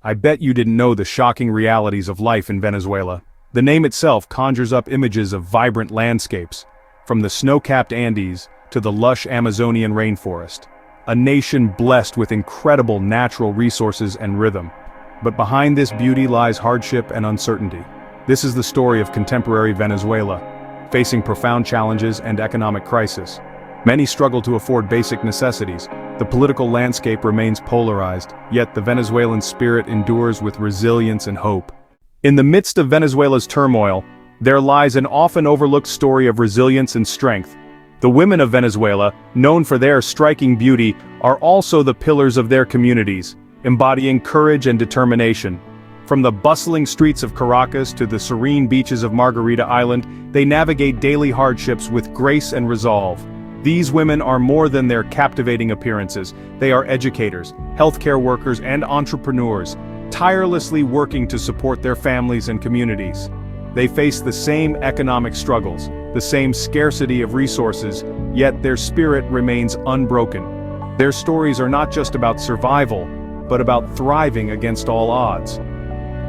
I bet you didn't know the shocking realities of life in Venezuela. The name itself conjures up images of vibrant landscapes, from the snow-capped Andes to the lush Amazonian rainforest. A nation blessed with incredible natural resources and rhythm. But behind this beauty lies hardship and uncertainty. This is the story of contemporary Venezuela, facing profound challenges and economic crisis. Many struggle to afford basic necessities. The political landscape remains polarized, yet the Venezuelan spirit endures with resilience and hope. In the midst of Venezuela's turmoil, there lies an often overlooked story of resilience and strength. The women of Venezuela, known for their striking beauty, are also the pillars of their communities, embodying courage and determination. From the bustling streets of Caracas to the serene beaches of Margarita Island, they navigate daily hardships with grace and resolve. These women are more than their captivating appearances. They are educators, healthcare workers, and entrepreneurs, tirelessly working to support their families and communities. They face the same economic struggles, the same scarcity of resources, yet their spirit remains unbroken. Their stories are not just about survival, but about thriving against all odds.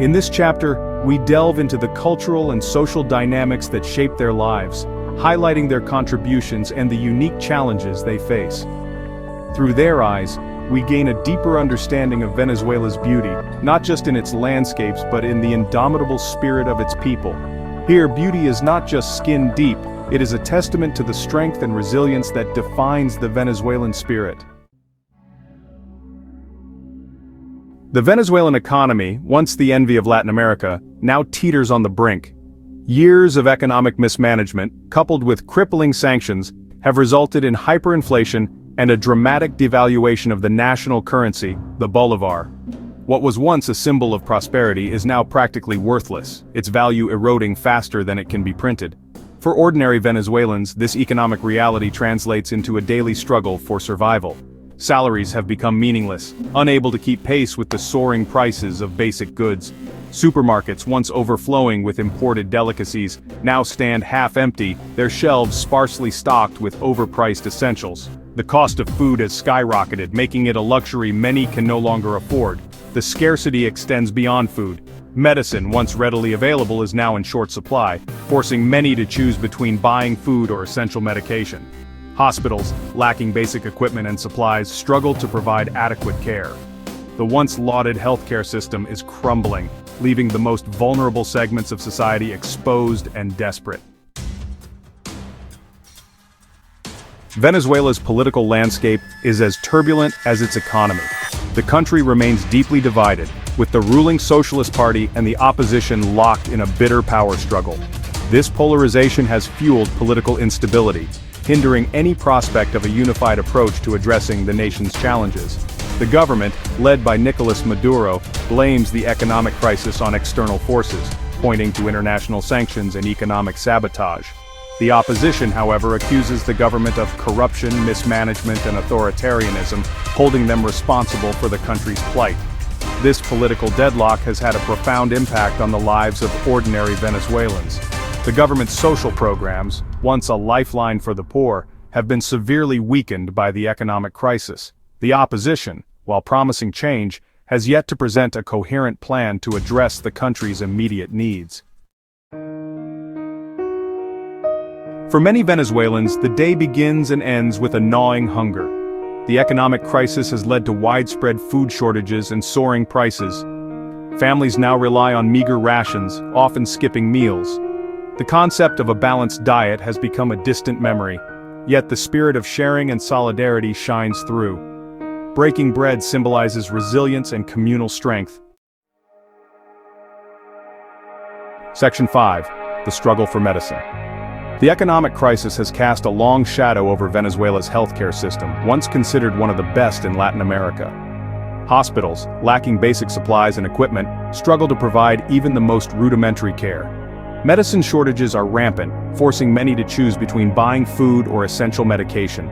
In this chapter, we delve into the cultural and social dynamics that shape their lives, highlighting their contributions and the unique challenges they face. Through their eyes, we gain a deeper understanding of Venezuela's beauty, not just in its landscapes but in the indomitable spirit of its people. Here, beauty is not just skin deep, it is a testament to the strength and resilience that defines the Venezuelan spirit. The Venezuelan economy, once the envy of Latin America, now teeters on the brink. Years of economic mismanagement, coupled with crippling sanctions, have resulted in hyperinflation and a dramatic devaluation of the national currency, the bolivar. What was once a symbol of prosperity is now practically worthless, its value eroding faster than it can be printed. For ordinary Venezuelans, this economic reality translates into a daily struggle for survival. Salaries have become meaningless, unable to keep pace with the soaring prices of basic goods. Supermarkets, once overflowing with imported delicacies, now stand half-empty, their shelves sparsely stocked with overpriced essentials. The cost of food has skyrocketed, making it a luxury many can no longer afford. The scarcity extends beyond food. Medicine, once readily available, is now in short supply, forcing many to choose between buying food or essential medication. Hospitals, lacking basic equipment and supplies, struggle to provide adequate care. The once lauded healthcare system is crumbling, leaving the most vulnerable segments of society exposed and desperate. Venezuela's political landscape is as turbulent as its economy. The country remains deeply divided, with the ruling Socialist Party and the opposition locked in a bitter power struggle. This polarization has fueled political instability, hindering any prospect of a unified approach to addressing the nation's challenges. The government, led by Nicolas Maduro, blames the economic crisis on external forces, pointing to international sanctions and economic sabotage. The opposition, however, accuses the government of corruption, mismanagement, and authoritarianism, holding them responsible for the country's plight. This political deadlock has had a profound impact on the lives of ordinary Venezuelans. The government's social programs, once a lifeline for the poor, have been severely weakened by the economic crisis. The opposition, while promising change, has yet to present a coherent plan to address the country's immediate needs. For many Venezuelans, the day begins and ends with a gnawing hunger. The economic crisis has led to widespread food shortages and soaring prices. Families now rely on meager rations, often skipping meals. The concept of a balanced diet has become a distant memory, yet the spirit of sharing and solidarity shines through. Breaking bread symbolizes resilience and communal strength. Section 5. The struggle for medicine. The economic crisis has cast a long shadow over Venezuela's healthcare system, once considered one of the best in Latin America. Hospitals, lacking basic supplies and equipment, struggle to provide even the most rudimentary care. Medicine shortages are rampant, forcing many to choose between buying food or essential medication.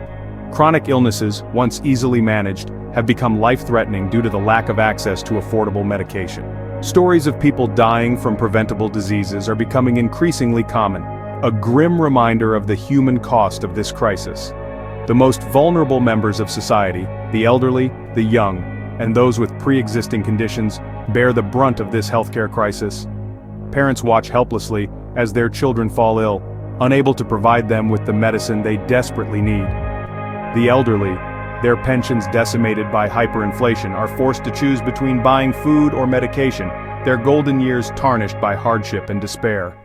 Chronic illnesses, once easily managed, have become life-threatening due to the lack of access to affordable medication. Stories of people dying from preventable diseases are becoming increasingly common, a grim reminder of the human cost of this crisis. The most vulnerable members of society, the elderly, the young, and those with pre-existing conditions, bear the brunt of this healthcare crisis. Parents watch helplessly as their children fall ill, unable to provide them with the medicine they desperately need. The elderly, their pensions decimated by hyperinflation, are forced to choose between buying food or medication, their golden years tarnished by hardship and despair.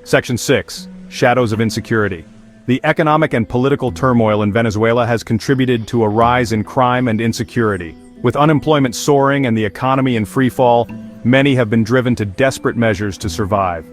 Section 6. Shadows of Insecurity. The economic and political turmoil in Venezuela has contributed to a rise in crime and insecurity. With unemployment soaring and the economy in freefall, many have been driven to desperate measures to survive.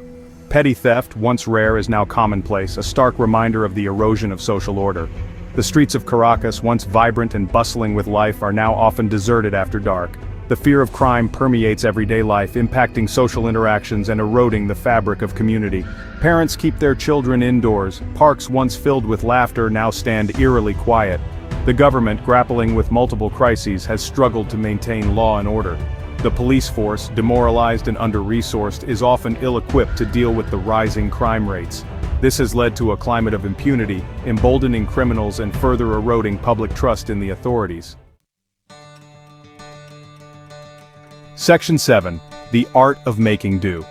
Petty theft, once rare, is now commonplace, a stark reminder of the erosion of social order. The streets of Caracas, once vibrant and bustling with life, are now often deserted after dark. The fear of crime permeates everyday life, impacting social interactions and eroding the fabric of community. Parents keep their children indoors. Parks once filled with laughter now stand eerily quiet. The government, grappling with multiple crises, has struggled to maintain law and order. The police force, demoralized and under-resourced, is often ill-equipped to deal with the rising crime rates. This has led to a climate of impunity, emboldening criminals and further eroding public trust in the authorities. Section 7. The Art of Making Do.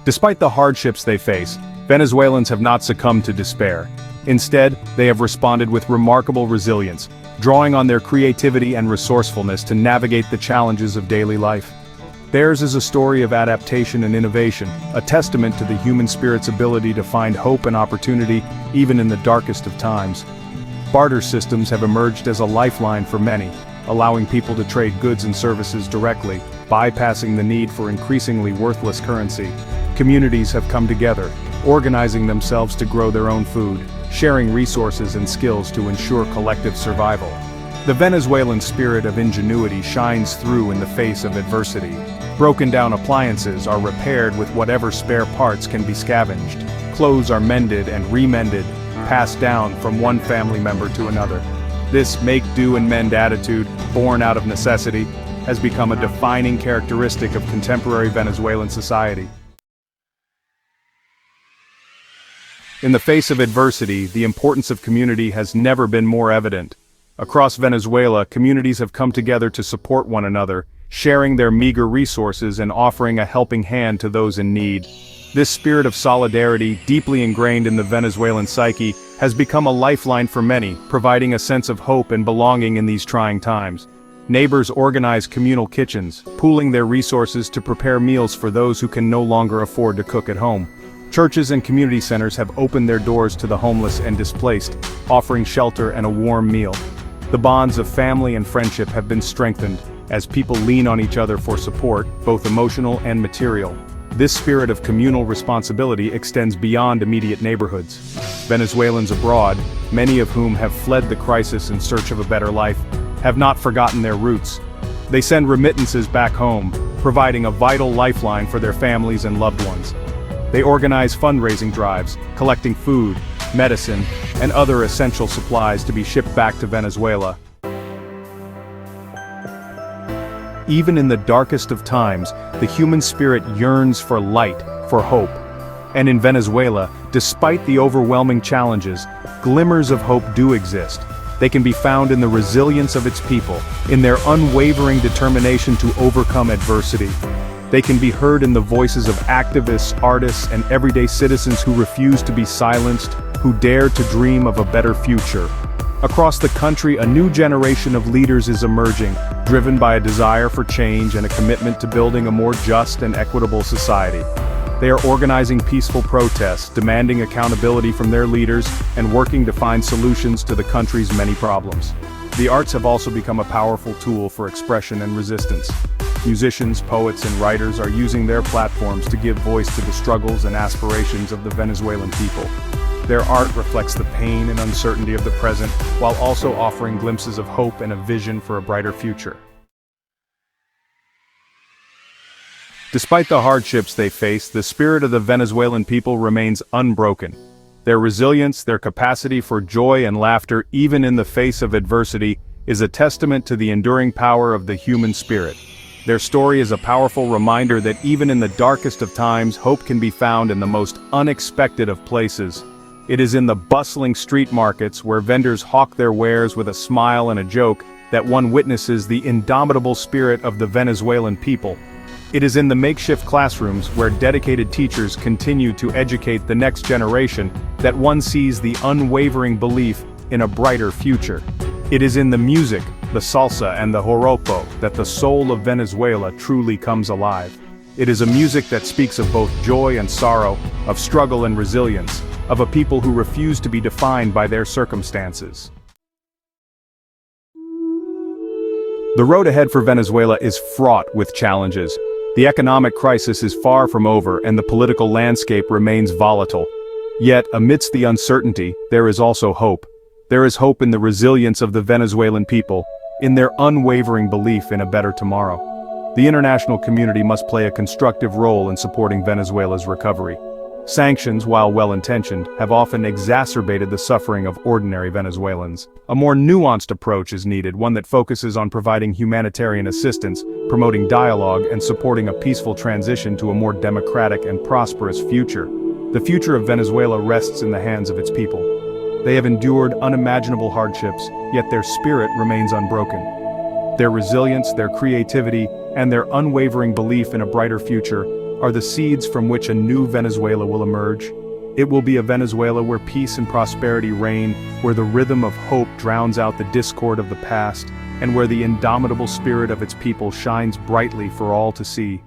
Despite the hardships they face, Venezuelans have not succumbed to despair. Instead, they have responded with remarkable resilience, drawing on their creativity and resourcefulness to navigate the challenges of daily life. Theirs is a story of adaptation and innovation, a testament to the human spirit's ability to find hope and opportunity even in the darkest of times. Barter systems have emerged as a lifeline for many, allowing people to trade goods and services directly, bypassing the need for increasingly worthless currency. Communities have come together, organizing themselves to grow their own food, sharing resources and skills to ensure collective survival. The Venezuelan spirit of ingenuity shines through in the face of adversity. Broken down appliances are repaired with whatever spare parts can be scavenged. Clothes are mended and remended, passed down from one family member to another. This make do and mend attitude, born out of necessity, has become a defining characteristic of contemporary Venezuelan society. In the face of adversity, the importance of community has never been more evident. Across Venezuela, communities have come together to support one another, sharing their meager resources and offering a helping hand to those in need. This spirit of solidarity, deeply ingrained in the Venezuelan psyche, has become a lifeline for many, providing a sense of hope and belonging in these trying times. Neighbors organize communal kitchens, pooling their resources to prepare meals for those who can no longer afford to cook at home. Churches and community centers have opened their doors to the homeless and displaced, offering shelter and a warm meal. The bonds of family and friendship have been strengthened, as people lean on each other for support, both emotional and material. This spirit of communal responsibility extends beyond immediate neighborhoods. Venezuelans abroad, many of whom have fled the crisis in search of a better life, have not forgotten their roots. They send remittances back home, providing a vital lifeline for their families and loved ones. They organize fundraising drives, collecting food, medicine, and other essential supplies to be shipped back to Venezuela. Even in the darkest of times, the human spirit yearns for light, for hope. And in Venezuela, despite the overwhelming challenges, glimmers of hope do exist. They can be found in the resilience of its people, in their unwavering determination to overcome adversity. They can be heard in the voices of activists, artists, and everyday citizens who refuse to be silenced, who dare to dream of a better future. Across the country, a new generation of leaders is emerging, driven by a desire for change and a commitment to building a more just and equitable society. They are organizing peaceful protests, demanding accountability from their leaders, and working to find solutions to the country's many problems. The arts have also become a powerful tool for expression and resistance. Musicians, poets, and writers are using their platforms to give voice to the struggles and aspirations of the Venezuelan people. Their art reflects the pain and uncertainty of the present, while also offering glimpses of hope and a vision for a brighter future. Despite the hardships they face, the spirit of the Venezuelan people remains unbroken. Their resilience, their capacity for joy and laughter, even in the face of adversity, is a testament to the enduring power of the human spirit. Their story is a powerful reminder that even in the darkest of times, hope can be found in the most unexpected of places. It is in the bustling street markets, where vendors hawk their wares with a smile and a joke, that one witnesses the indomitable spirit of the Venezuelan people. It is in the makeshift classrooms where dedicated teachers continue to educate the next generation that one sees the unwavering belief in a brighter future. It is in the music, the salsa and the joropo, that the soul of Venezuela truly comes alive. It is a music that speaks of both joy and sorrow, of struggle and resilience, of a people who refuse to be defined by their circumstances. The road ahead for Venezuela is fraught with challenges. The economic crisis is far from over and the political landscape remains volatile. Yet, amidst the uncertainty, there is also hope. There is hope in the resilience of the Venezuelan people, in their unwavering belief in a better tomorrow. The international community must play a constructive role in supporting Venezuela's recovery. Sanctions, while well-intentioned, have often exacerbated the suffering of ordinary Venezuelans. A more nuanced approach is needed, one that focuses on providing humanitarian assistance, promoting dialogue, and supporting a peaceful transition to a more democratic and prosperous future. The future of Venezuela rests in the hands of its people. They have endured unimaginable hardships, yet their spirit remains unbroken. Their resilience, their creativity, and their unwavering belief in a brighter future are the seeds from which a new Venezuela will emerge. It will be a Venezuela where peace and prosperity reign, where the rhythm of hope drowns out the discord of the past, and where the indomitable spirit of its people shines brightly for all to see.